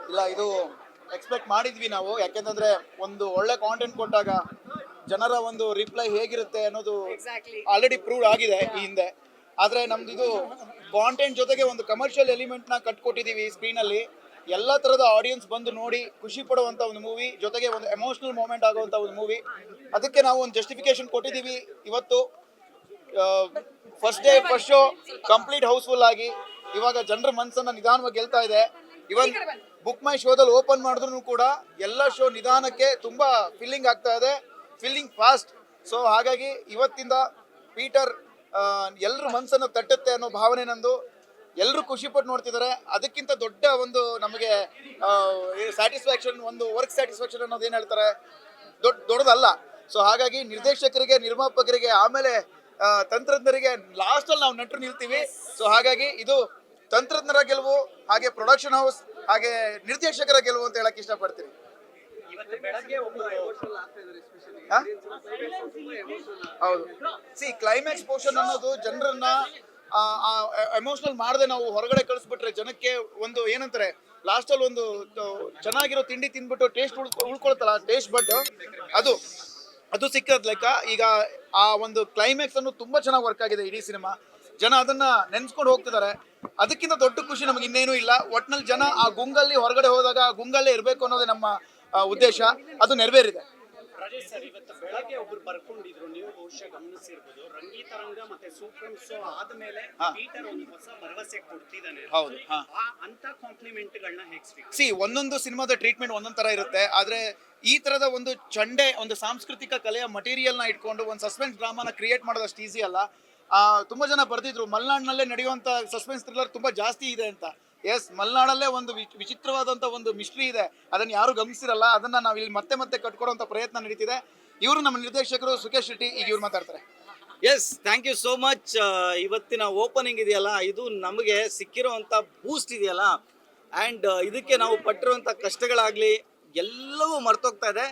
ಇಲ್ಲ, ಇದು ಎಕ್ಸ್ಪೆಕ್ಟ್ ಮಾಡಿದ್ವಿ ನಾವು. ಯಾಕೆಂತಂದ್ರೆ ಒಂದು ಒಳ್ಳೆ ಕಾಂಟೆಂಟ್ ಕೊಟ್ಟಾಗ ಜನರ ಒಂದು ರಿಪ್ಲೈ ಹೇಗಿರುತ್ತೆ ಅನ್ನೋದು ಆಲ್ರೆಡಿ ಪ್ರೂವ್ ಆಗಿದೆ ಈ ಹಿಂದೆ. ಆದ್ರೆ ನಮ್ದು ಇದು ಕಾಂಟೆಂಟ್ ಜೊತೆಗೆ ಒಂದು ಕಮರ್ಷಿಯಲ್ ಎಲಿಮೆಂಟ್ ನ ಕಟ್ಕೊಟ್ಟಿದೀವಿ ಸ್ಕ್ರೀನ್ ಅಲ್ಲಿ. ಎಲ್ಲ ತರದ ಆಡಿಯನ್ಸ್ ಬಂದು ನೋಡಿ ಖುಷಿ ಪಡುವಂತ ಒಂದು ಮೂವಿ, ಜೊತೆಗೆ ಒಂದು ಎಮೋಷನಲ್ ಮೂಮೆಂಟ್ ಆಗುವಂತ ಒಂದು ಮೂವಿ. ಅದಕ್ಕೆ ನಾವು ಒಂದು ಜಸ್ಟಿಫಿಕೇಶನ್ ಕೊಟ್ಟಿದ್ದೀವಿ ಇವತ್ತು. First day first show complete housefull ಆಗಿ ಇವಾಗ ಜನರ ಮನಸ್ಸನ್ನ ನಿಧಾನವಾಗಿ ಗೆಲ್ತಾ ಇದೆ. ಇವನ್ ಬುಕ್ ಮೈ ಶೋದಲ್ಲಿ ಓಪನ್ ಮಾಡಿದ್ರು ಕೂಡ ಎಲ್ಲ ಶೋ ನಿಧಾನಕ್ಕೆ ತುಂಬಾ ಫಿಲ್ಲಿಂಗ್ ಆಗ್ತಾ ಇದೆ, ಫಿಲ್ಲಿಂಗ್ ಫಾಸ್ಟ್. ಸೊ ಹಾಗಾಗಿ ಇವತ್ತಿಂದ ಪೀಟರ್ ಎಲ್ಲರ ಮನಸ್ಸನ್ನು ತಟ್ಟುತ್ತೆ ಅನ್ನೋ ಭಾವನೆ ನಂದು. ಎಲ್ಲರೂ ಖುಷಿ ಪಟ್ಟು ನೋಡ್ತಿದ್ದಾರೆ. ಅದಕ್ಕಿಂತ ದೊಡ್ಡ ಒಂದು ನಮಗೆ ಸ್ಯಾಟಿಸ್ಫ್ಯಾಕ್ಷನ್, ಒಂದು ವರ್ಕ್ ಸ್ಯಾಟಿಸ್ಫ್ಯಾಕ್ಷನ್ ಅನ್ನೋದು ಏನು ಹೇಳ್ತಾರೆ, ದೊಡ್ಡದಲ್ಲ. ಸೊ ಹಾಗಾಗಿ ನಿರ್ದೇಶಕರಿಗೆ, ನಿರ್ಮಾಪಕರಿಗೆ, ಆಮೇಲೆ ತಂತ್ರಜ್ಞರಿಗೆ ಲಾಸ್ಟ್ ಅಲ್ಲಿ ನಾವು ನಟರು ನಿಲ್ತೀವಿ. ಸೊ ಹಾಗಾಗಿ ಇದು ತಂತ್ರಜ್ಞರ ಗೆಲುವು, ಹಾಗೆ ಪ್ರೊಡಕ್ಷನ್ ಹೌಸ್, ಹಾಗೆ ನಿರ್ದೇಶಕರ ಗೆಲುವು ಅಂತ ಹೇಳಕ್ ಇಷ್ಟಪಡ್ತೀನಿ. ಹೌದು, ಕ್ಲೈಮ್ಯಾಕ್ಸ್ ಪೋರ್ಷನ್ ಅನ್ನೋದು ಜನರನ್ನ ಎಮೋಷನಲ್ ಮಾಡದೆ ನಾವು ಹೊರಗಡೆ ಕಳಿಸ್ಬಿಟ್ರೆ ಜನಕ್ಕೆ ಒಂದು ಏನಂತಾರೆ, ಲಾಸ್ಟ್ ಅಲ್ಲಿ ಒಂದು ಚೆನ್ನಾಗಿರೋ ತಿಂಡಿ ತಿನ್ಬಿಟ್ಟು ಟೇಸ್ಟ್ ಉಳ್ಕೊಳ್ತಲ್ಲ, ಟೇಸ್ಟ್ ಬಟ್ ಅದು ಸಿಕ್ಕದ್ ಲೆಕ್ಕ. ಈಗ ಆ ಒಂದು ಕ್ಲೈಮ್ಯಾಕ್ಸ್ ಅನ್ನು ತುಂಬಾ ಚೆನ್ನಾಗಿ ವರ್ಕ್ ಆಗಿದೆ ಇಡೀ ಸಿನಿಮಾ. ಜನ ಅದನ್ನ ನೆನ್ಸ್ಕೊಂಡು ಹೋಗ್ತಿದ್ದಾರೆ. ಅದಕ್ಕಿಂತ ದೊಡ್ಡ ಖುಷಿ ನಮಗೆ ಇನ್ನೇನು ಇಲ್ಲ. ಒಟ್ನಲ್ಲಿ ಜನ ಆ ಗುಂಗಲ್ಲಿ ಹೊರಗಡೆ ಹೋದಾಗ ಆ ಗುಂಗಲ್ಲೇ ಇರಬೇಕು ಅನ್ನೋದೇ ನಮ್ಮ ಉದ್ದೇಶ. ಅದು ನೆರವೇರಿದೆ. ರಾಜೇಶ್ ಸರ್, ಇವತ್ತು ಬೆಳಗ್ಗೆ ಒಬ್ರು ಬರ್ಕೊಂಡಿದ್ರು, ನೀವು ಬಹುಶಃ ಗಮನಿಸಿರ್ಬೋದು. ರಂಗಿತರಂಗ ಮತ್ತೆ ಸೂಪರ್ ಶೋ ಆದ್ಮೇಲೆ ಪೀಟರ್ ಒಂದು ಹೊಸ ಭರವಸೆ ಕೊಡ್ತಿದ್ದಾನೆ. ಹೌದು, ಅಂತ ಕಾಂಪ್ಲಿಮೆಂಟ್ ಗಳನ್ನ ಹೇಗೆ ಒಂದೊಂದು ಸಿನಿಮಾದ ಟ್ರೀಟ್ಮೆಂಟ್ ಒಂದೊಂದ್ ತರ ಇರುತ್ತೆ. ಆದ್ರೆ ಈ ತರದ ಒಂದು ಚಂಡೆ, ಒಂದು ಸಾಂಸ್ಕೃತಿಕ ಕಲೆಯ ಮಟೀರಿಯಲ್ ನ ಇಟ್ಕೊಂಡು ಒಂದು ಸಸ್ಪೆನ್ಸ್ ಡ್ರಾಮಾನ ಕ್ರಿಯೇಟ್ ಮಾಡೋದಷ್ಟು ಈಸಿ ಅಲ್ಲ. ತುಂಬಾ ಜನ ಬರ್ದಿದ್ರು ಮಲೆನಾಡಿನಲ್ಲೇ ನಡೆಯುವಂತ ಸಸ್ಪೆನ್ಸ್ ಥ್ರಿಲ್ಲರ್ ತುಂಬಾ ಜಾಸ್ತಿ ಇದೆ ಅಂತ. ಎಸ್, ಮಲೆನಾಡಲ್ಲೇ ಒಂದು ವಿಚಿತ್ರವಾದಂತ ಒಂದು ಮಿಸ್ಟ್ರಿ ಇದೆ, ಅದನ್ನ ಯಾರು ಗಮನಿಸಿರಲ್ಲ. ಅದನ್ನ ನಾವು ಇಲ್ಲಿ ಮತ್ತೆ ಮತ್ತೆ ಕಟ್ಕೊಡುವಂತ ಪ್ರಯತ್ನ ನಡೀತಿದೆ. ಇವರು ನಮ್ಮ ನಿರ್ದೇಶಕರು ಸುಖೇಶ್ ಶೆಟ್ಟಿ, ಈಗ ಇವ್ರು ಮಾತಾಡ್ತಾರೆ. Yes, thank you so much. ಇವತ್ತಿನ ಓಪನಿಂಗ್ ಇದೆಯಲ್ಲ, ಇದು ನಮಗೆ ಸಿಕ್ಕಿರುವಂಥ ಬೂಸ್ಟ್ ಇದೆಯಲ್ಲ, ಆ್ಯಂಡ್ ಇದಕ್ಕೆ ನಾವು ಪಟ್ಟಿರುವಂಥ ಕಷ್ಟಗಳಾಗಲಿ ಎಲ್ಲವೂ ಮರ್ತೋಗ್ತಾ ಇದೆ.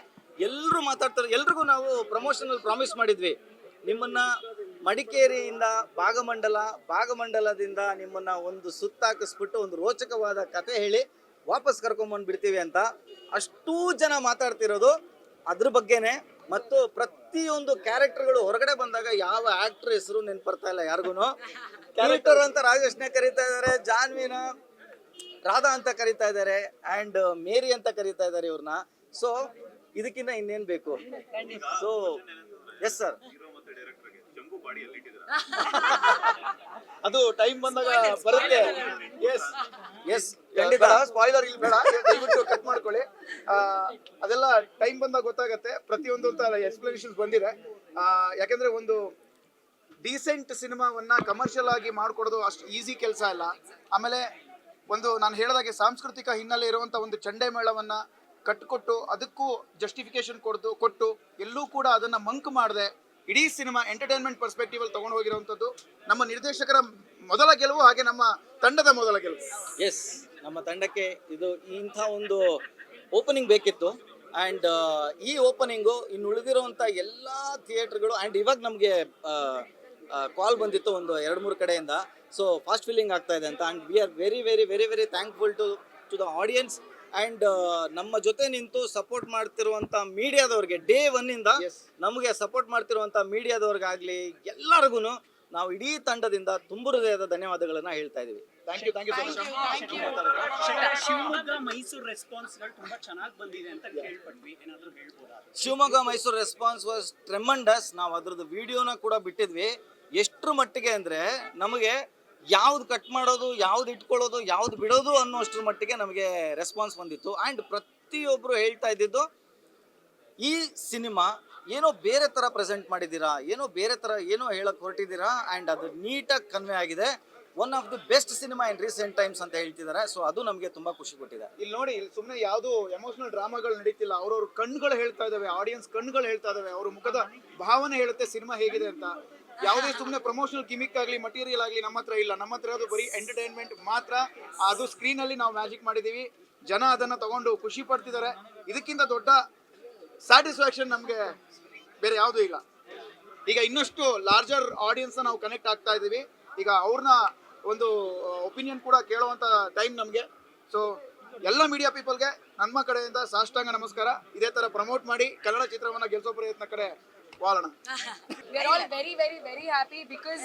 ಎಲ್ಲರೂ ಮಾತಾಡ್ತಾರೆ. ಎಲ್ರಿಗೂ ನಾವು ಪ್ರಮೋಷನಲ್ ಪ್ರಾಮಿಸ್ ಮಾಡಿದ್ವಿ, ನಿಮ್ಮನ್ನು ಮಡಿಕೇರಿಯಿಂದ ಭಾಗಮಂಡಲದಿಂದ ನಿಮ್ಮನ್ನು ಒಂದು ಸುತ್ತಾಕಿಸ್ಬಿಟ್ಟು ಒಂದು ರೋಚಕವಾದ ಕತೆ ಹೇಳಿ ವಾಪಸ್ ಕರ್ಕೊಂಬಂದು ಬಿಡ್ತೀವಿ ಅಂತ. ಅಷ್ಟೂ ಜನ ಮಾತಾಡ್ತಿರೋದು ಅದ್ರ ಬಗ್ಗೆನೇ. ಮತ್ತು ಪ್ರತಿಯೊಂದು ಕ್ಯಾರೆಕ್ಟರ್ಗಳು ಹೊರಗಡೆ ಬಂದಾಗ ಯಾವ ಆಕ್ಟರ್ ಹೆಸರು ನೆನ್ಪರ್ತಾ ಇಲ್ಲ ಯಾರಿಗೂ. ಕ್ಯಾರೆಕ್ಟರ್ ಅಂತ ರಾಜೇಶ್ನೇ ಕರೀತಾ ಇದ್ದಾರೆ, ಜಾನ್ವಿನ ರಾಧಾ ಅಂತ ಕರೀತಾ ಇದ್ದಾರೆ, ಆ್ಯಂಡ್ ಮೇರಿ ಅಂತ ಕರೀತಾ ಇದ್ದಾರೆ ಇವ್ರನ್ನ. ಸೊ ಇದಕ್ಕಿಂತ ಇನ್ನೇನು ಬೇಕು? ಸೊ ಎಸ್ ಸರ್, ಅದು ಟೈಮ್ ಬಂದಾಗ ಬರುತ್ತೆ. ಎಸ್ ಎಸ್, ಖಂಡಿತ. ಸ್ಪಾಯ್ಲರ್ ಇಲ್ಲಿ ಬೇಡ, ದಯವಿಟ್ಟು ಕಟ್ ಮಾಡ್ಕೊಳ್ಳಿ. ಅದೆಲ್ಲ ಟೈಮ್ ಬಂದಾಗ ಗೊತ್ತಾಗತ್ತೆ. ಪ್ರತಿಯೊಂದು ಅಂತ ಎಕ್ಸ್ಪ್ಲನೇಷನ್ಸ್ ಬಂದಿದೆ. ಯಾಕಂದ್ರೆ ಒಂದು ಡೀಸೆಂಟ್ ಸಿನಿಮಾವನ್ನ ಕಮರ್ಷಿಯಲ್ ಆಗಿ ಮಾಡ್ಕೊಡೋದು ಅಷ್ಟು ಈಸಿ ಕೆಲಸ ಇಲ್ಲ. ಆಮೇಲೆ ಒಂದು ನಾನು ಹೇಳಿದಾಗೆ ಸಾಂಸ್ಕೃತಿಕ ಹಿನ್ನೆಲೆ ಇರುವಂತ ಒಂದು ಚಂಡೆ ಮೇಳವನ್ನ ಕಟ್ಟಿಕೊಟ್ಟು ಅದಕ್ಕೂ ಜಸ್ಟಿಫಿಕೇಶನ್ ಕೊಟ್ಟು ಎಲ್ಲೂ ಕೂಡ ಅದನ್ನ ಮಂಕ್ ಮಾಡದೆ ಇಡೀ ಸಿನಿಮಾ ಎಂಟರ್ಟೈನ್ಮೆಂಟ್ ಪರ್ಸ್ಪೆಕ್ಟಿವ್ ಅಲ್ಲಿ ತಗೊಂಡು ಹೋಗಿರುವಂತದ್ದು ನಮ್ಮ ನಿರ್ದೇಶಕರ ಮೊದಲ ಗೆಲುವು, ಹಾಗೆ ನಮ್ಮ ತಂಡದ ಮೊದಲ ಗೆಲುವು. ಎಸ್, ನಮ್ಮ ತಂಡಕ್ಕೆ ಇದು ಇಂಥ ಒಂದು ಓಪನಿಂಗ್ ಬೇಕಿತ್ತು. ಆ್ಯಂಡ್ ಈ ಓಪನಿಂಗು ಇನ್ನು ಉಳಿದಿರುವಂಥ ಎಲ್ಲ ಥಿಯೇಟ್ರ್ಗಳು, ಆ್ಯಂಡ್ ಇವಾಗ ನಮಗೆ ಕಾಲ್ ಬಂದಿತ್ತು ಒಂದು 2-3 ಕಡೆಯಿಂದ. ಸೊ ಫಾಸ್ಟ್ ಫಿಲ್ಲಿಂಗ್ ಆಗ್ತಾ ಇದೆ ಅಂತ. And we are very very very very thankful to the audience. And ನಮ್ಮ ಜೊತೆ ನಿಂತು ಸಪೋರ್ಟ್ ಮಾಡ್ತಿರುವಂಥ ಮೀಡಿಯಾದವ್ರಿಗೆ, ಡೇ ಒನ್ನಿಂದ ನಮಗೆ ಸಪೋರ್ಟ್ ಮಾಡ್ತಿರುವಂಥ ಮೀಡಿಯಾದವ್ರಿಗಾಗಲಿ ಎಲ್ಲರಿಗೂ ನಾವು ಇಡೀ ತಂಡದಿಂದ ತುಂಬ ಹೃದಯದ ಧನ್ಯವಾದಗಳನ್ನು ಹೇಳ್ತಾ ಇದ್ದೀವಿ. Thank you so much. Shivamogga Mysuru ರೆಸ್ಪಾನ್ಸ್ಗಳು ತುಂಬಾ ಚೆನ್ನಾಗಿ ಬಂದಿದೆ ಅಂತ ಕೇಳ್ಪಟ್ವಿ, ಏನಾದರೂ ಹೇಳ್ಬೋದಾ? Shivamogga Mysuru response was tremendous. ನಾವು ಅದ್ರದ್ದು ವಿಡಿಯೋನ ಕೂಡ ಬಿಟ್ಟಿದ್ವಿ. ಎಷ್ಟರ ಮಟ್ಟಿಗೆ ಅಂದರೆ ನಮಗೆ ಯಾವ್ದು ಕಟ್ ಮಾಡೋದು, ಯಾವ್ದು ಇಟ್ಕೊಳ್ಳೋದು, ಯಾವ್ದು ಬಿಡೋದು ಅನ್ನೋಷ್ಟರ ಮಟ್ಟಿಗೆ ನಮಗೆ ರೆಸ್ಪಾನ್ಸ್ ಬಂದಿತ್ತು. ಆ್ಯಂಡ್ ಪ್ರತಿಯೊಬ್ಬರು ಹೇಳ್ತಾ ಇದ್ದಿದ್ದು, ಈ ಸಿನಿಮಾ ಏನೋ ಬೇರೆ ಥರ ಪ್ರೆಸೆಂಟ್ ಮಾಡಿದ್ದೀರಾ, ಏನೋ ಬೇರೆ ಥರ ಏನೋ ಹೇಳಕ್ಕೆ ಹೊರಟಿದ್ದೀರಾ, ಆ್ಯಂಡ್ ಅದು ನೀಟಾಗಿ ಕನ್ವೆ ಆಗಿದೆ. One of the best cinema in recent times ಅಂತ ಹೇಳ್ತಿದ್ದಾರೆ. ಸೊ ಅದು ನಮಗೆ ತುಂಬಾ ಖುಷಿ ಕೊಟ್ಟಿದೆ. ಇಲ್ಲಿ ನೋಡಿ, ಇಲ್ಲಿ ಸುಮ್ಮನೆ ಯಾವುದು ಎಮೋಷನಲ್ ಡ್ರಾಮಾಗಳು ನಡೀತಿಲ್ಲ. ಅವ್ರವ್ರ ಕಣ್ಗಳು ಹೇಳ್ತಾ ಇದಾವೆ, ಆಡಿಯನ್ಸ್ ಕಣ್ಗಳು ಹೇಳ್ತಾ ಇದಾವೆ, ಅವ್ರ ಮುಖದ ಭಾವನೆ ಹೇಳುತ್ತೆ ಸಿನಿಮಾ ಹೇಗಿದೆ ಅಂತ. ಯಾವುದೇ ಸುಮ್ಮನೆ ಪ್ರಮೋಷನಲ್ ಗಿಮಿಕ್ ಆಗಲಿ ಮಟೀರಿಯಲ್ ಆಗಲಿ ನಮ್ಮ ಹತ್ರ ಇಲ್ಲ. ನಮ್ಮ ಹತ್ರ ಅದು ಬರೀ ಎಂಟರ್ಟೈನ್ಮೆಂಟ್ ಮಾತ್ರ. ಅದು ಸ್ಕ್ರೀನ್ ಅಲ್ಲಿ ನಾವು ಮ್ಯಾಜಿಕ್ ಮಾಡಿದೀವಿ. ಜನ ಅದನ್ನ ತಗೊಂಡು ಖುಷಿ ಪಡ್ತಿದ್ದಾರೆ. ಇದಕ್ಕಿಂತ ದೊಡ್ಡ ಸ್ಯಾಟಿಸ್ಫ್ಯಾಕ್ಷನ್ ನಮಗೆ ಬೇರೆ ಯಾವುದೂ ಇಲ್ಲ. ಈಗ ಇನ್ನಷ್ಟು ಲಾರ್ಜರ್ ಆಡಿಯನ್ಸ್ ನಾವು ಕನೆಕ್ಟ್ ಆಗ್ತಾ ಇದೀವಿ. ಈಗ ಅವ್ರನ್ನ ಒಂದು ಒಪಿನಿಯನ್ ಕೂಡ ಕೇಳುವಂಥ ಟೈಮ್ ನಮಗೆ. ಸೊ ಎಲ್ಲ ಮೀಡಿಯಾ ಪೀಪಲ್ಗೆ ನನ್ನ ಕಡೆಯಿಂದ ಸಾಷ್ಟಾಂಗ ನಮಸ್ಕಾರ. ಇದೇ ಥರ ಪ್ರಮೋಟ್ ಮಾಡಿ ಕನ್ನಡ ಚಿತ್ರವನ್ನು ಗೆಲ್ಲಿಸೋ ಪ್ರಯತ್ನ ಕಡೆ ವಾಲೋಣ. We are all very, very, very happy because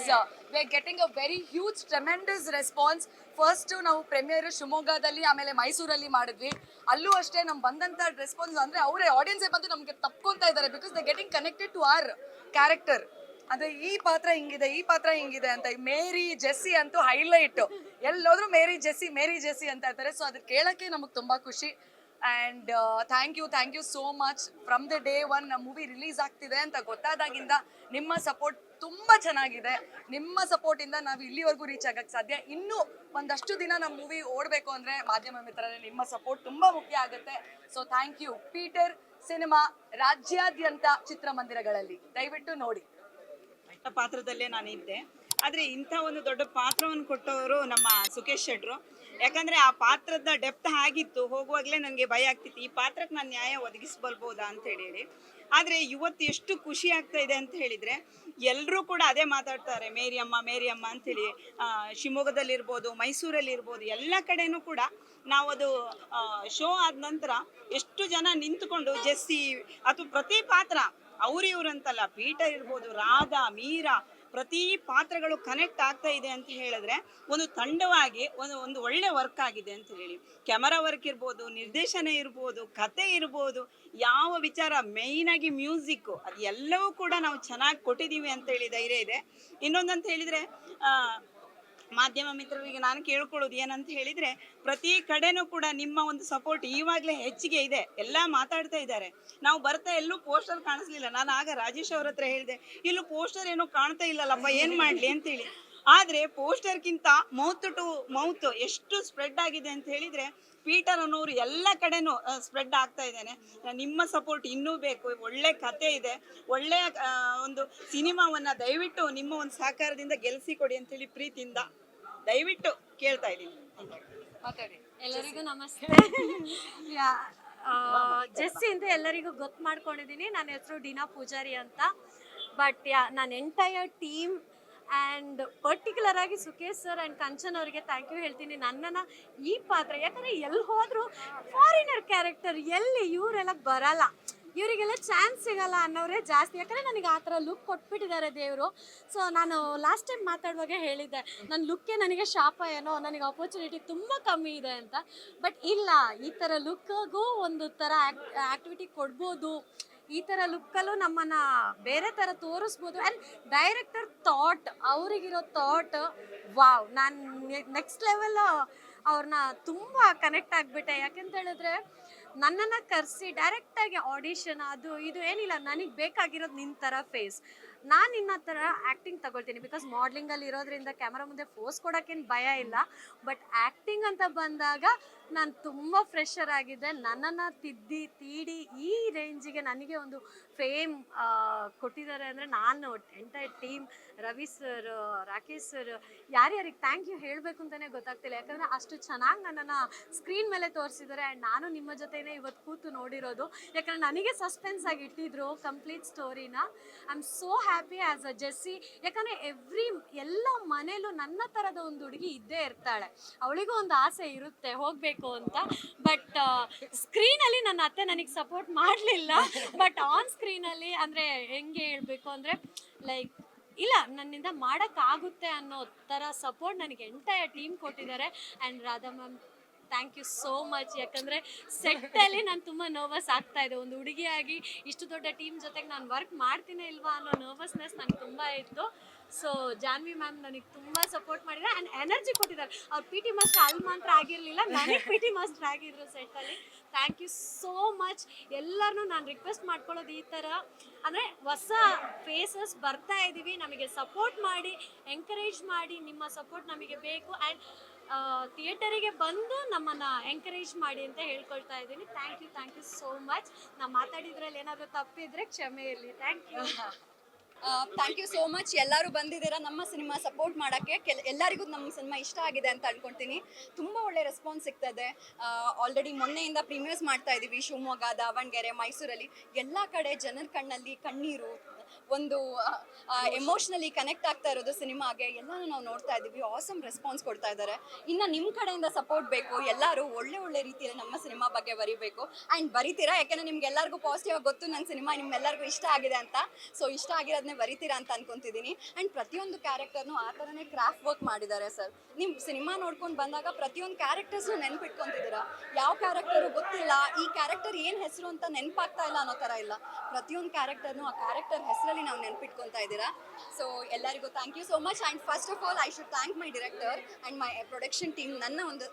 we are getting a very huge, tremendous response. First ನಾವು ಪ್ರೀಮಿಯರ್ ಶಿವಮೊಗ್ಗದಲ್ಲಿ ಆಮೇಲೆ ಮೈಸೂರಲ್ಲಿ ಮಾಡಿದ್ವಿ. ಅಲ್ಲೂ ಅಷ್ಟೇ ನಮ್ಗೆ ಬಂದಂಥ ರೆಸ್ಪಾನ್ಸ್ ಅಂದರೆ ಅವರೇ ಆಡಿಯನ್ಸೇ ಬಂದು ನಮಗೆ ತಪ್ಕೊತಾ ಇದ್ದಾರೆ because they getting connected to our character. ಅಂದರೆ ಈ ಪಾತ್ರ ಹಿಂಗಿದೆ, ಈ ಪಾತ್ರ ಹಿಂಗಿದೆ ಅಂತ. ಮೇರಿ ಜೆಸ್ಸಿ ಅಂತೂ ಹೈಲೈಟ್, ಎಲ್ಲೋದ್ರೂ ಮೇರಿ ಜೆಸ್ಸಿ ಅಂತ ಇರ್ತಾರೆ. ಸೊ ಅದು ಕೇಳೋಕ್ಕೆ ನಮಗೆ ತುಂಬ ಖುಷಿ. And thank you so much. From the day one ನಮ್ಮ ಮೂವಿ ರಿಲೀಸ್ ಆಗ್ತಿದೆ ಅಂತ ಗೊತ್ತಾದಾಗಿಂದ ನಿಮ್ಮ ಸಪೋರ್ಟ್ ತುಂಬ ಚೆನ್ನಾಗಿದೆ. ನಿಮ್ಮ ಸಪೋರ್ಟಿಂದ ನಾವು ಇಲ್ಲಿವರೆಗೂ ರೀಚ್ ಆಗಕ್ಕೆ ಸಾಧ್ಯ. ಇನ್ನೂ ಒಂದಷ್ಟು ದಿನ ನಮ್ಮ ಮೂವಿ ಓಡಬೇಕು ಅಂದರೆ ಮಾಧ್ಯಮ ಮಿತ್ರರೇ ನಿಮ್ಮ ಸಪೋರ್ಟ್ ತುಂಬ ಮುಖ್ಯ ಆಗುತ್ತೆ. So thank you. Peter cinema ರಾಜ್ಯಾದ್ಯಂತ ಚಿತ್ರಮಂದಿರಗಳಲ್ಲಿ ದಯವಿಟ್ಟು ನೋಡಿ. ಪಾತ್ರದಲ್ಲೇ ನಾನಿದ್ದೆ, ಆದರೆ ಇಂಥ ಒಂದು ದೊಡ್ಡ ಪಾತ್ರವನ್ನು ಕೊಟ್ಟವರು ನಮ್ಮ ಸುಖೇಶ್ ಶೆಟ್ರು. ಯಾಕಂದರೆ ಆ ಪಾತ್ರದ ಡೆಪ್ತ್ ಆಗಿತ್ತು, ಹೋಗುವಾಗಲೇ ನನಗೆ ಭಯ ಆಗ್ತಿತ್ತು ಈ ಪಾತ್ರಕ್ಕೆ ನಾನು ನ್ಯಾಯ ಒದಗಿಸ್ಬಲ್ಬೋದಾ ಅಂತ ಹೇಳಿ. ಆದರೆ ಇವತ್ತು ಎಷ್ಟು ಖುಷಿ ಆಗ್ತಾ ಇದೆ ಅಂತ ಹೇಳಿದರೆ ಎಲ್ಲರೂ ಕೂಡ ಅದೇ ಮಾತಾಡ್ತಾರೆ, ಮೇರಿ ಅಮ್ಮ ಅಂಥೇಳಿ. ಶಿವಮೊಗ್ಗದಲ್ಲಿರ್ಬೋದು, ಮೈಸೂರಲ್ಲಿರ್ಬೋದು, ಎಲ್ಲ ಕಡೆನೂ ಕೂಡ ನಾವು ಅದು ಶೋ ಆದ ನಂತರ ಎಷ್ಟು ಜನ ನಿಂತುಕೊಂಡು ಜೆಸ್ಸಿ ಅಥವಾ ಪ್ರತಿ ಪಾತ್ರ ಇವ್ರಂತಲ್ಲ, ಪೀಟರ್ ಇರ್ಬೋದು, ರಾಧಾ, ಮೀರಾ, ಪ್ರತಿ ಪಾತ್ರಗಳು ಕನೆಕ್ಟ್ ಆಗ್ತಾ ಇದೆ ಅಂತ ಹೇಳಿದ್ರೆ ಒಂದು ತಂಡವಾಗಿ ಒಂದು ಒಳ್ಳೆ ವರ್ಕ್ ಆಗಿದೆ ಅಂತ ಹೇಳಿ. ಕ್ಯಾಮರಾ ವರ್ಕ್ ಇರ್ಬೋದು, ನಿರ್ದೇಶನ ಇರ್ಬೋದು, ಕತೆ ಇರ್ಬೋದು, ಯಾವ ವಿಚಾರ ಮೇಯ್ನಾಗಿ ಮ್ಯೂಸಿಕ್ಕು, ಅದು ಎಲ್ಲವೂ ಕೂಡ ನಾವು ಚೆನ್ನಾಗಿ ಕೊಟ್ಟಿದ್ದೀವಿ ಅಂತ ಹೇಳಿ ಧೈರ್ಯ ಇದೆ. ಇನ್ನೊಂದಂತ ಹೇಳಿದರೆ ಮಾಧ್ಯಮ ಮಿತ್ರರಿಗೆ ನಾನು ಕೇಳ್ಕೊಳ್ಳೋದು ಏನಂತ ಹೇಳಿದರೆ, ಪ್ರತಿ ಕಡೆನೂ ಕೂಡ ನಿಮ್ಮ ಒಂದು ಸಪೋರ್ಟ್ ಇವಾಗಲೇ ಹೆಚ್ಚಿಗೆ ಇದೆ. ಎಲ್ಲ ಮಾತಾಡ್ತಾ ಇದ್ದಾರೆ. ನಾವು ಬರ್ತಾ ಎಲ್ಲೂ ಪೋಸ್ಟರ್ ಕಾಣಿಸ್ಲಿಲ್ಲ. ನಾನು ಆಗ ರಾಜೇಶ್ ಅವ್ರ ಹತ್ರ ಹೇಳಿದೆ, ಇಲ್ಲೂ ಪೋಸ್ಟರ್ ಏನೋ ಕಾಣ್ತಾ ಇಲ್ಲಲ್ಲಪ್ಪ, ಏನು ಮಾಡಲಿ ಅಂತೇಳಿ. ಆದರೆ ಪೋಸ್ಟರ್ಗಿಂತ ಮೌತ್ ಟು ಮೌತ್ ಎಷ್ಟು ಸ್ಪ್ರೆಡ್ ಆಗಿದೆ ಅಂತ ಹೇಳಿದರೆ, ಪೀಟರ್ ಅನ್ನೋರು ಎಲ್ಲ ಕಡೆನೂ ಸ್ಪ್ರೆಡ್ ಆಗ್ತಾ ಇದ್ದಾನೆ. ನಿಮ್ಮ ಸಪೋರ್ಟ್ ಇನ್ನೂ ಬೇಕು. ಒಳ್ಳೆ ಕತೆ ಇದೆ, ಒಳ್ಳೆಯ ಒಂದು ಸಿನಿಮಾವನ್ನು ದಯವಿಟ್ಟು ನಿಮ್ಮ ಒಂದು ಸಹಕಾರದಿಂದ ಗೆಲ್ಲಿಸಿಕೊಡಿ ಅಂತೇಳಿ ಪ್ರೀತಿಯಿಂದ ದಯವಿಟ್ಟು ಕೇಳ್ತಾ ಇದ್ದೀನಿ. ಎಲ್ಲರಿಗೂ ನಮಸ್ತೆ. ಜೆಸ್ಸಿ ಅಂತ ಎಲ್ಲರಿಗೂ ಗೊತ್ತು ಮಾಡ್ಕೊಂಡಿದ್ದೀನಿ. ನನ್ನ ಹೆಸರು ಡಿನಾ ಪೂಜಾರಿ ಅಂತ. ಬಟ್ ನಾನು ಎಂಟೈರ್ ಟೀಮ್ ಆ್ಯಂಡ್ ಪರ್ಟಿಕ್ಯುಲರ್ ಆಗಿ ಸುಖೇಶ್ ಸರ್ ಆ್ಯಂಡ್ ಕಂಚನ್ ಅವರಿಗೆ ಥ್ಯಾಂಕ್ ಯು ಹೇಳ್ತೀನಿ. ನನ್ನನ್ನು ಈ ಪಾತ್ರ, ಯಾಕಂದರೆ ಎಲ್ಲಿ ಹೋದರೂ ಫಾರಿನರ್ ಕ್ಯಾರೆಕ್ಟರ್, ಎಲ್ಲಿ ಇವರೆಲ್ಲ ಬರಲ್ಲ, ಇವರಿಗೆಲ್ಲ ಚಾನ್ಸ್ ಸಿಗಲ್ಲ ಅನ್ನೋರೇ ಜಾಸ್ತಿ. ಯಾಕಂದರೆ ನನಗೆ ಆ ಥರ ಲುಕ್ ಕೊಟ್ಬಿಟ್ಟಿದ್ದಾರೆ ದೇವರು. ಸೊ ನಾನು ಲಾಸ್ಟ್ ಟೈಮ್ ಮಾತಾಡುವಾಗ ಹೇಳಿದ್ದೆ, ನನ್ನ ಲುಕ್ಕೇ ನನಗೆ ಶಾಪ ಏನೋ, ನನಗೆ ಆಪರ್ಚುನಿಟಿ ತುಂಬ ಕಮ್ಮಿ ಇದೆ ಅಂತ. ಬಟ್ ಇಲ್ಲ, ಈ ಥರ ಲುಕ್ಕಿಗೂ ಒಂದು ಥರ ಆ್ಯಕ್ಟಿವಿಟಿ ಕೊಡ್ಬೋದು, ಈ ಥರ ಲುಕ್ಕಲ್ಲೂ ನಮ್ಮನ್ನು ಬೇರೆ ಥರ ತೋರಿಸ್ಬೋದು. ಆ್ಯಂಡ್ ಡೈರೆಕ್ಟರ್ ಥಾಟ್, ಅವರಿಗಿರೋ ಥಾಟ್, ವಾವ್. ನಾನು ನೆಕ್ಸ್ಟ್ ಲೆವೆಲ್ ಅವ್ರನ್ನ ತುಂಬ ಕನೆಕ್ಟ್ ಆಗಿಬಿಟ್ಟೆ. ಯಾಕೆಂತ ಹೇಳಿದ್ರೆ ನನ್ನನ್ನು ಕರೆಸಿ ಡೈರೆಕ್ಟಾಗಿ ಆಡಿಷನ್ ಅದು ಇದು ಏನಿಲ್ಲ, ನನಗೆ ಬೇಕಾಗಿರೋದು ನಿನ್ನ ಥರ ಫೇಸ್, ನಾನು ನಿನ್ನ ಥರ ಆ್ಯಕ್ಟಿಂಗ್ ತಗೊಳ್ತೀನಿ. ಬಿಕಾಸ್ ಮಾಡ್ಲಿಂಗಲ್ಲಿ ಇರೋದ್ರಿಂದ ಕ್ಯಾಮ್ರಾ ಮುಂದೆ ಫೋರ್ಸ್ ಕೊಡೋಕ್ಕೇನು ಭಯ ಇಲ್ಲ. ಬಟ್ ಆ್ಯಕ್ಟಿಂಗ್ ಅಂತ ಬಂದಾಗ ನಾನು ತುಂಬ ಫ್ರೆಶರ್ ಆಗಿದ್ದೆ. ನನ್ನನ್ನು ತೀಡಿ ಈ ರೇಂಜಿಗೆ ನನಗೆ ಒಂದು ಫೇಮ್ ಕೊಟ್ಟಿದ್ದಾರೆ ಅಂದರೆ ನಾನು entire team, Ravi sir, Rakesh sir, ಯಾರ್ಯಾರಿಗೆ ಥ್ಯಾಂಕ್ ಯು ಹೇಳಬೇಕು ಅಂತಲೇ ಗೊತ್ತಾಗ್ತಿಲ್ಲ. ಯಾಕಂದರೆ ಅಷ್ಟು ಚೆನ್ನಾಗಿ ನನ್ನನ್ನು ಸ್ಕ್ರೀನ್ ಮೇಲೆ ತೋರಿಸಿದ್ದಾರೆ. ಆ್ಯಂಡ್ ನಾನು ನಿಮ್ಮ ಜೊತೆನೇ ಇವತ್ತು ಕೂತು ನೋಡಿರೋದು. ಯಾಕಂದರೆ ನನಗೆ ಸಸ್ಪೆನ್ಸ್ ಆಗಿ ಇಟ್ಟಿದ್ರು ಕಂಪ್ಲೀಟ್ ಸ್ಟೋರಿನ. I am so happy as a Jessie. ಯಾಕಂದರೆ ಎಲ್ಲ ಮನೇಲೂ ನನ್ನ ಥರದ ಒಂದು ಹುಡುಗಿ ಇದ್ದೇ ಇರ್ತಾಳೆ, ಅವಳಿಗೂ ಒಂದು ಆಸೆ ಇರುತ್ತೆ ಹೋಗಬೇಕು ಅಂತ. ಬಟ್ ಸ್ಕ್ರೀನಲ್ಲಿ ನನ್ನ ಅತ್ತೆ ನನಗೆ ಸಪೋರ್ಟ್ ಮಾಡಲಿಲ್ಲ. ಬಟ್ ಆನ್ ಸ್ಕ್ರೀನಲ್ಲಿ ಅಂದರೆ ಹೆಂಗೆ ಹೇಳಬೇಕು ಅಂದರೆ ಲೈಕ್ ಇಲ್ಲ, ನನ್ನಿಂದ ಮಾಡೋಕ್ಕಾಗುತ್ತೆ ಅನ್ನೋ ಥರ ಸಪೋರ್ಟ್ ನನಗೆ ಎಂಟೈರ್ ಟೀಮ್ ಕೊಟ್ಟಿದ್ದಾರೆ. And Radha ma'am, thank you so much. ಯಾಕಂದರೆ ಸೆಟ್ಟಲ್ಲಿ ನಾನು ತುಂಬ ನರ್ವಸ್ ಆಗ್ತಾಯಿದ್ದೆ. ಒಂದು ಹುಡುಗಿಯಾಗಿ ಇಷ್ಟು ದೊಡ್ಡ ಟೀಮ್ ಜೊತೆಗೆ ನಾನು ವರ್ಕ್ ಮಾಡ್ತೀನೇ ಇಲ್ವಾ ಅನ್ನೋ ನರ್ವಸ್ನೆಸ್ ನನಗೆ ತುಂಬ ಇತ್ತು. ಸೊ ಜಾನ್ವಿ ಮ್ಯಾಮ್ ನನಗೆ ತುಂಬ ಸಪೋರ್ಟ್ ಮಾಡಿದ್ದಾರೆ ಆ್ಯಂಡ್ ಎನರ್ಜಿ ಕೊಟ್ಟಿದ್ದಾರೆ. ಅವ್ರು ಪಿ ಟಿ ಮಾಸ್ಟರ್ ಅಲ್ಲಿ ಮಾತ್ರ ಆಗಿರಲಿಲ್ಲ, ನನಗೆ ಪಿ ಟಿ ಮಾಸ್ಟರ್ ಆಗಿದ್ರು ಸೆಟ್ಟಲ್ಲಿ. Thank you so much. ಎಲ್ಲರನ್ನೂ ನಾನು ರಿಕ್ವೆಸ್ಟ್ ಮಾಡ್ಕೊಳ್ಳೋದು ಈ ಥರ, ಅಂದರೆ ಹೊಸ ಫೇಸಸ್ ಬರ್ತಾ ಇದ್ದೀವಿ, ನಮಗೆ ಸಪೋರ್ಟ್ ಮಾಡಿ, ಎಂಕರೇಜ್ ಮಾಡಿ. ನಿಮ್ಮ ಸಪೋರ್ಟ್ ನಮಗೆ ಬೇಕು. ಆ್ಯಂಡ್ ಥಿಯೇಟರಿಗೆ ಬಂದು ನಮ್ಮನ್ನು ಎಂಕರೇಜ್ ಮಾಡಿ ಅಂತ ಹೇಳ್ಕೊಳ್ತಾ ಇದ್ದೀನಿ. Thank you so much. ನಾನು ಮಾತಾಡಿದ್ರಲ್ಲಿ ಏನಾದರೂ ತಪ್ಪಿದ್ರೆ ಕ್ಷಮೆ ಇರಲಿ. Thank you so much. ಎಲ್ಲರೂ ಬಂದಿದ್ದೀರಾ ನಮ್ಮ ಸಿನಿಮಾ ಸಪೋರ್ಟ್ ಮಾಡೋಕ್ಕೆ. ಎಲ್ಲರಿಗೂ ನಮ್ಮ ಸಿನಿಮಾ ಇಷ್ಟ ಆಗಿದೆ ಅಂತ ಅನ್ಕೊಳ್ತೀನಿ. ತುಂಬ ಒಳ್ಳೆ ರೆಸ್ಪಾನ್ಸ್ ಸಿಗ್ತದೆ. ಆಲ್ರೆಡಿ ಮೊನ್ನೆಯಿಂದ ಪ್ರೀಮಿಯರ್ಸ್ ಮಾಡ್ತಾ ಇದ್ದೀವಿ ಶಿವಮೊಗ್ಗ, ದಾವಣಗೆರೆ, ಮೈಸೂರಲ್ಲಿ. ಎಲ್ಲ ಕಡೆ ಜನರ ಕಣ್ಣಲ್ಲಿ ಕಣ್ಣೀರು, ಒಂದು ಎಮೋಷ್ನಲಿ ಕನೆಕ್ಟ್ ಆಗ್ತಾ ಇರೋದು ಸಿನಿಮಾಗೆ ಎಲ್ಲನೂ ನಾವು ನೋಡ್ತಾ ಇದ್ದೀವಿ. ಆಸಮ್ ರೆಸ್ಪಾನ್ಸ್ ಕೊಡ್ತಾ ಇದ್ದಾರೆ. ಇನ್ನು ನಿಮ್ಮ ಕಡೆಯಿಂದ ಸಪೋರ್ಟ್ ಬೇಕು. ಎಲ್ಲರೂ ಒಳ್ಳೆ ರೀತಿಯಲ್ಲಿ ನಮ್ಮ ಸಿನಿಮಾ ಬಗ್ಗೆ ಬರೀಬೇಕು ಆ್ಯಂಡ್ ಬರೀತೀರಾ, ಯಾಕೆಂದರೆ ನಿಮ್ಗೆ ಎಲ್ಲರಿಗೂ ಪಾಸಿಟಿವ್ ಆಗಿ ಗೊತ್ತು ನನ್ನ ಸಿನಿಮಾ ನಿಮ್ಮೆಲ್ಲರಿಗೂ ಇಷ್ಟ ಆಗಿದೆ ಅಂತ. ಸೊ ಇಷ್ಟ ಆಗಿರೋದನ್ನೇ ಬರೀತೀರಾ ಅಂತ ಅನ್ಕೊಂತಿದ್ದೀನಿ. ಆ್ಯಂಡ್ ಪ್ರತಿಯೊಂದು ಕ್ಯಾರೆಕ್ಟರ್ನು ಆ ಥರನೇ ಕ್ರಾಫ್ಟ್ ವರ್ಕ್ ಮಾಡಿದ್ದಾರೆ ಸರ್. ನಿಮ್ಮ ಸಿನಿಮಾ ನೋಡ್ಕೊಂಡು ಬಂದಾಗ ಪ್ರತಿಯೊಂದು ಕ್ಯಾರೆಕ್ಟರ್ಸ್ನು ನೆನ್ಪಿಟ್ಕೊತಿದ್ದೀರಾ. ಯಾವ ಕ್ಯಾರೆಕ್ಟರು ಗೊತ್ತಿಲ್ಲ, ಈ ಕ್ಯಾರೆಕ್ಟರ್ ಏನು ಹೆಸರು ಅಂತ ನೆನಪಾಗ್ತಾ ಇಲ್ಲ ಅನ್ನೋ ಥರ ಇಲ್ಲ. ಪ್ರತಿಯೊಂದು ಕ್ಯಾರೆಕ್ಟರ್ನು ಆ ಕ್ಯಾರೆಕ್ಟರ್ ಹೆಸರಲ್ಲಿ ನಾವು ನೆನ್ಪಿಟ್ಕೊತಾ ಇದ್ದೀರಾ. ಸೊ ಎಲ್ಲರಿಗೂ thank you so much. And first of all I should thank my director and my production team.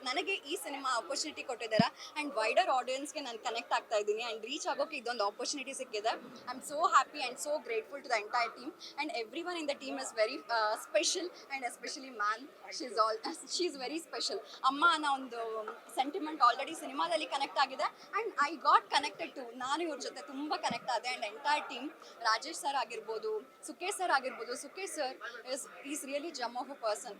ನನಗೆ ಈ ಸಿನಿಮಾ ಆಪರ್ಚುನಿಟಿ ಕೊಟ್ಟಿದ್ದಾರೆ ಆ್ಯಂಡ್ ವೈಡರ್ ಆಡಿಯನ್ಸ್ಗೆ ನಾನು ಕನೆಕ್ಟ್ ಆಗ್ತಾ ಇದ್ದೀನಿ ಆ್ಯಂಡ್ ರೀಚ್ ಆಗೋಕ್ಕೆ ಇದೊಂದು ಆಪರ್ಚುನಿಟಿ ಸಿಕ್ಕಿದೆ. I am so happy and so grateful to the entire team and every one in the team is very special and especially ma'am she is very special. ಅಮ್ಮ ಅನ್ನೋ ಒಂದು sentiment already ಸಿನಿಮಾದಲ್ಲಿ connect ಆಗಿದೆ and I got connected to. ನಾನು ಇವ್ರ ಜೊತೆ ತುಂಬ connect ಆದೆ and entire team, Rajesh sir ಆಗಿರ್ಬೋದು, ಸುಕೇಶ್ ಸರ್ ಆಗಿರ್ಬೋದು. Sukesh sir is really gem of a person.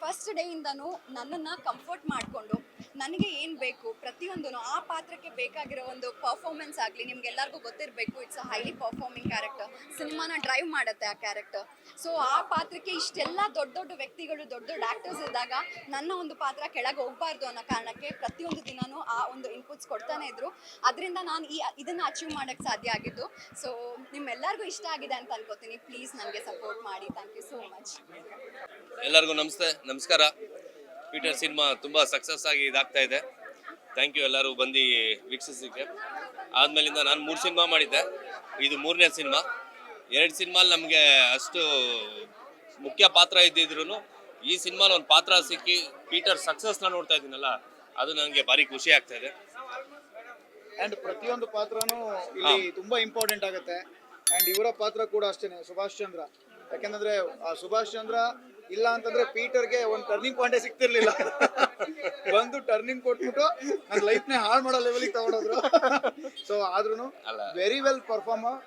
First ಡೇಯಿಂದನೂ ನನ್ನನ್ನು ಕಂಫರ್ಟ್ ಮಾಡಿಕೊಂಡು ನನಗೆ ಏನು ಬೇಕು ಪ್ರತಿಯೊಂದೂ ಆ ಪಾತ್ರಕ್ಕೆ ಬೇಕಾಗಿರೋ ಒಂದು ಪರ್ಫಾರ್ಮೆನ್ಸ್ ಆಗಲಿ, ನಿಮ್ಗೆಲ್ಲರಿಗೂ ಗೊತ್ತಿರಬೇಕು it's a highly performing character. ಸಿನಿಮಾನ ಡ್ರೈವ್ ಮಾಡುತ್ತೆ ಆ ಕ್ಯಾರೆಕ್ಟರ್. ಸೊ ಆ ಪಾತ್ರಕ್ಕೆ ಇಷ್ಟೆಲ್ಲ ದೊಡ್ಡ ವ್ಯಕ್ತಿಗಳು, ದೊಡ್ಡ ಆ್ಯಕ್ಟರ್ಸ್ ಇದ್ದಾಗ ನನ್ನ ಒಂದು ಪಾತ್ರ ಕೆಳಗೆ ಹೋಗಬಾರ್ದು ಅನ್ನೋ ಕಾರಣಕ್ಕೆ ಪ್ರತಿಯೊಂದು ದಿನವೂ ಆ ಒಂದು ಇನ್ಪುಟ್ಸ್ ಕೊಡ್ತಾನೆ ಇದ್ರು. ಅದರಿಂದ ನಾನು ಇದನ್ನು ಅಚೀವ್ ಮಾಡೋಕ್ಕೆ ಸಾಧ್ಯ ಆಗಿದ್ದು. ಸೊ ನಿಮ್ಮೆಲ್ಲರಿಗೂ ಇಷ್ಟ ಆಗಿದೆ ಅಂತ ಅನ್ಕೋತೀನಿ. ಪ್ಲೀಸ್ ನನಗೆ ಸಪೋರ್ಟ್ ಮಾಡಿ. Thank you so much. ಎಲ್ಲರಿಗೂ ನಮಸ್ಕಾರ. ಪೀಟರ್ ಸಿನಿಮಾ ತುಂಬ ಸಕ್ಸಸ್ ಆಗಿ ಇದಾಗ್ತಾ ಇದೆ. ಥ್ಯಾಂಕ್ ಯು ಎಲ್ಲರೂ ಬಂದು ವೀಕ್ಷಿಸಿಕ್ಕೆ. ಆದಮೇಲಿಂದ ನಾನು 3 ಸಿನಿಮಾ ಮಾಡಿದ್ದೆ, ಇದು 3ನೇ ಸಿನಿಮಾ. 2 ಸಿನಿಮಾಲಿ ನಮಗೆ ಅಷ್ಟು ಮುಖ್ಯ ಪಾತ್ರ ಇದ್ದಿದ್ರು ಈ ಸಿನಿಮಾಲಿ ಒಂದು ಪಾತ್ರ ಸಿಕ್ಕಿ ಪೀಟರ್ ಸಕ್ಸಸ್ನ ನೋಡ್ತಾ ಇದ್ದೀನಲ್ಲ, ಅದು ನನಗೆ ಭಾರಿ ಖುಷಿ ಆಗ್ತಾ ಇದೆ. ಅಂಡ್ ಪ್ರತಿಯೊಂದು ಪಾತ್ರನೂ ಇಲ್ಲಿ ತುಂಬಾ ಇಂಪಾರ್ಟೆಂಟ್ ಆಗುತ್ತೆ. ಅಂಡ್ ಇವರ ಪಾತ್ರ ಕೂಡ ಅಷ್ಟೇನೆ, ಸುಭಾಷ್ ಚಂದ್ರ. ಯಾಕೆಂದ್ರೆ ಆ ಸುಭಾಷ್ ಚಂದ್ರ ಇಲ್ಲ ಅಂತಂದ್ರೆ ಪೀಟರ್ಗೆ ಒಂದು ಟರ್ನಿಂಗ್ ಪಾಯಿಂಟೇ ಸಿಗ್ತಿರ್ಲಿಲ್ಲ. ಬಂದು ಟರ್ನಿಂಗ್ ಕೊಟ್ಬಿಟ್ಟು ನನ್ನ ಲೈಫ್ನೇ ಹಾಳು ಮಾಡೋ ಲೆವೆಲಿಗೆ ತಗೊಂಡೋದ್ರು. ಸೊ ಆದ್ರೂ ವೆರಿ ವೆಲ್ ಪರ್ಫಾರ್ಮರ್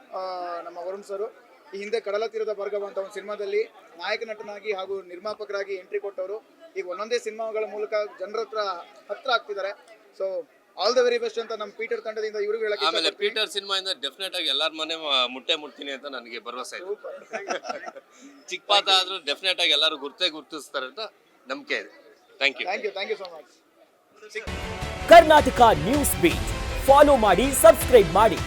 ನಮ್ಮ ವರುಣ್ ಸರ್. ಈ ಹಿಂದೆ ಕಡಲ ತೀರದ ಭಾರ್ಗವ ಅಂತ ಒಂದು ಸಿನಿಮಾದಲ್ಲಿ ನಾಯಕ ನಟನಾಗಿ ಹಾಗೂ ನಿರ್ಮಾಪಕರಾಗಿ ಎಂಟ್ರಿ ಕೊಟ್ಟವರು ಈಗ ಒಂದೊಂದೇ ಸಿನಿಮಾಗಳ ಮೂಲಕ ಜನರ ಹತ್ರ ಆಗ್ತಿದ್ದಾರೆ. So all the very best ಅಂತ ನಮ್ಮ ಪೀಟರ್ ತಂಡದಿಂದ ಇವ್ರಿಗೆ ಹೇಳಕ್ಕೆ. ಆಮೇಲೆ ಪೀಟರ್ ಸಿನಿಮಾಯಿಂದ ಡೆಫಿನೆಟ್ ಆಗಿ ಎಲ್ಲರ ಮನೆ ಮುಟ್ತೀನಿ ಅಂತ ನನಗೆ ಭರವಸೆ ಇದೆ. ಚಿಕ್ಕ ಪಾತ್ರ ಆದ್ರೂ ಡೆಫಿನೆಟ್ ಆಗಿ ಎಲ್ಲರೂ ಗುರ್ತಿಸ್ತಾರೆ ಅಂತ ನಂಬಿಕೆ ಇದೆ. Thank you so much. Karnataka news beat follow ಮಾಡಿ, ಸಬ್ಸ್ಕ್ರೈಬ್ ಮಾಡಿ.